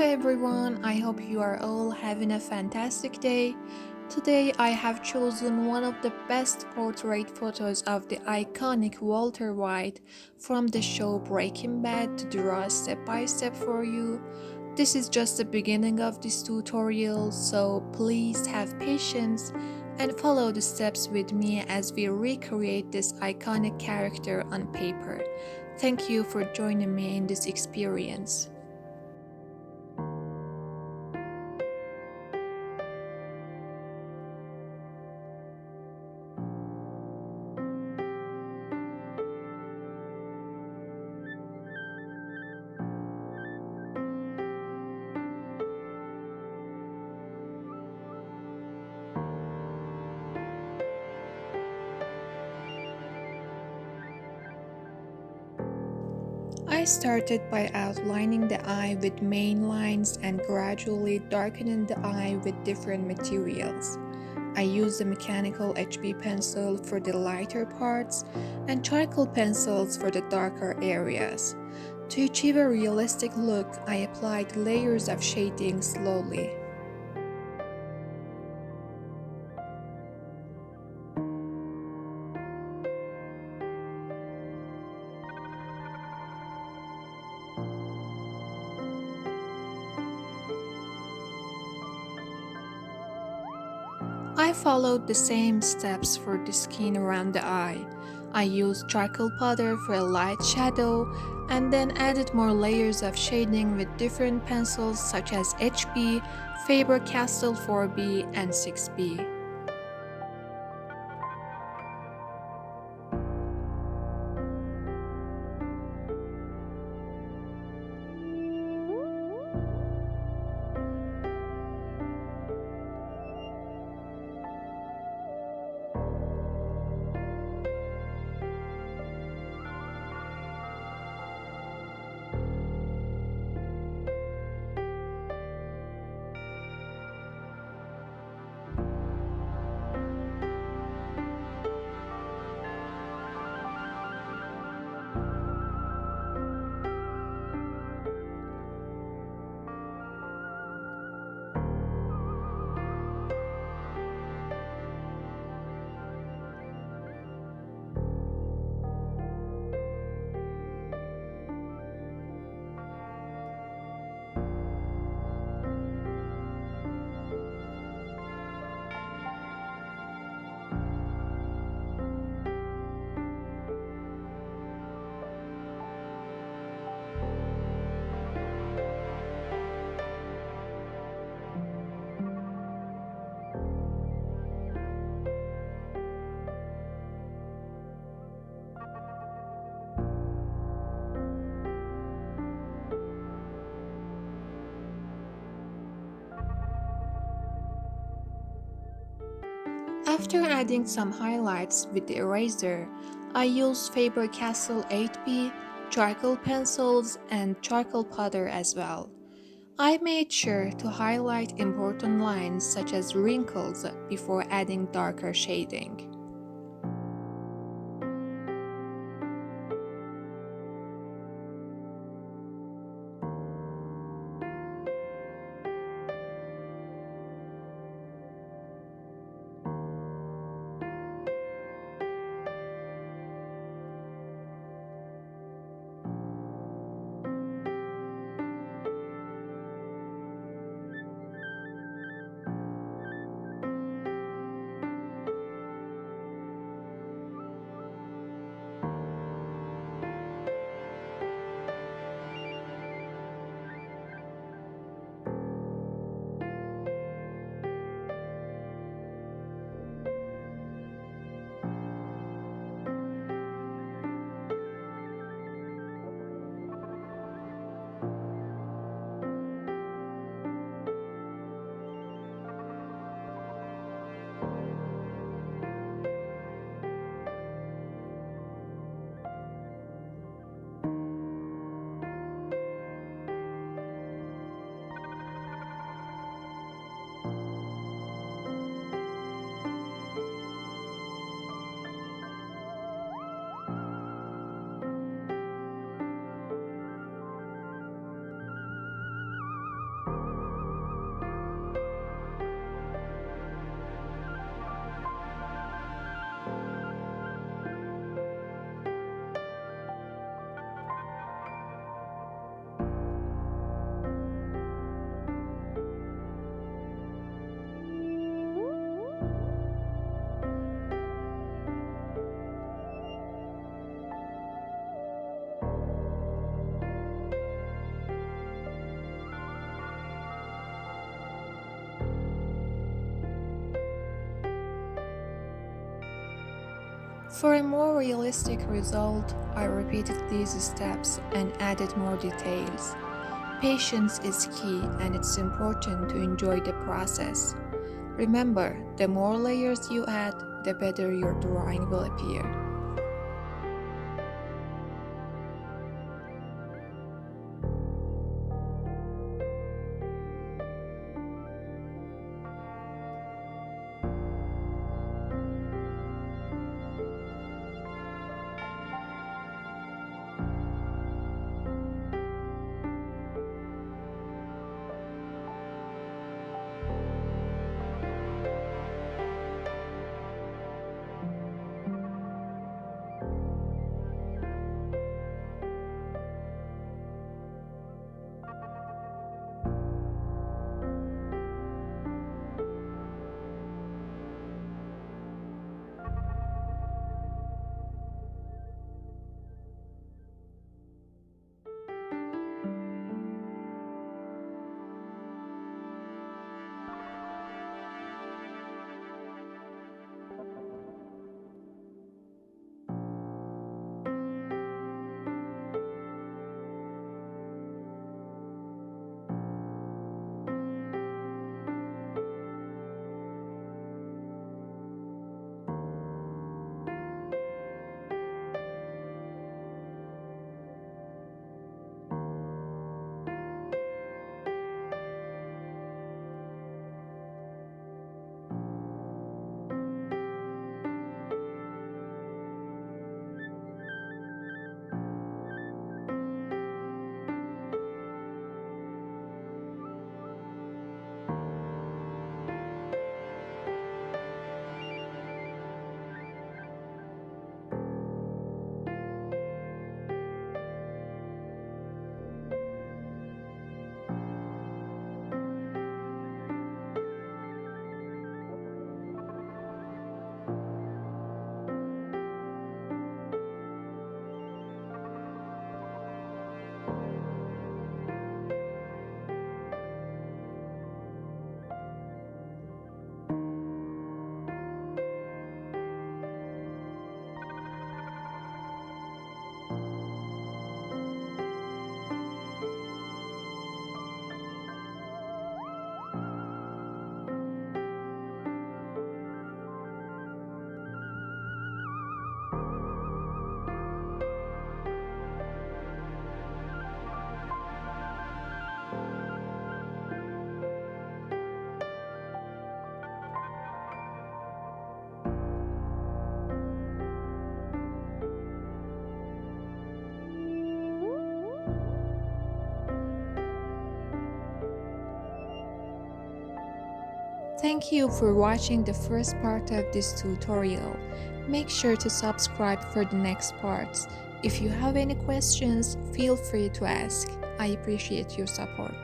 Hi everyone, I hope you are all having a fantastic day. Today I have chosen one of the best portrait photos of the iconic Walter White from the show Breaking Bad to draw step by step for you. This is just the beginning of this tutorial, so please have patience and follow the steps with me as we recreate this iconic character on paper. Thank you for joining me in this experience. I started by outlining the eye with main lines and gradually darkening the eye with different materials. I used a mechanical HB pencil for the lighter parts and charcoal pencils for the darker areas. To achieve a realistic look, I applied layers of shading slowly. I followed the same steps for the skin around the eye. I used charcoal powder for a light shadow and then added more layers of shading with different pencils such as HB, Faber-Castell 4B, and 6B. After adding some highlights with the eraser, I used Faber-Castell 8B, charcoal pencils, and charcoal powder as well. I made sure to highlight important lines such as wrinkles before adding darker shading. For a more realistic result, I repeated these steps and added more details. Patience is key and it's important to enjoy the process. Remember, the more layers you add, the better your drawing will appear. Thank you for watching the first part of this tutorial. Make sure to subscribe for the next parts. If you have any questions, feel free to ask. I appreciate your support.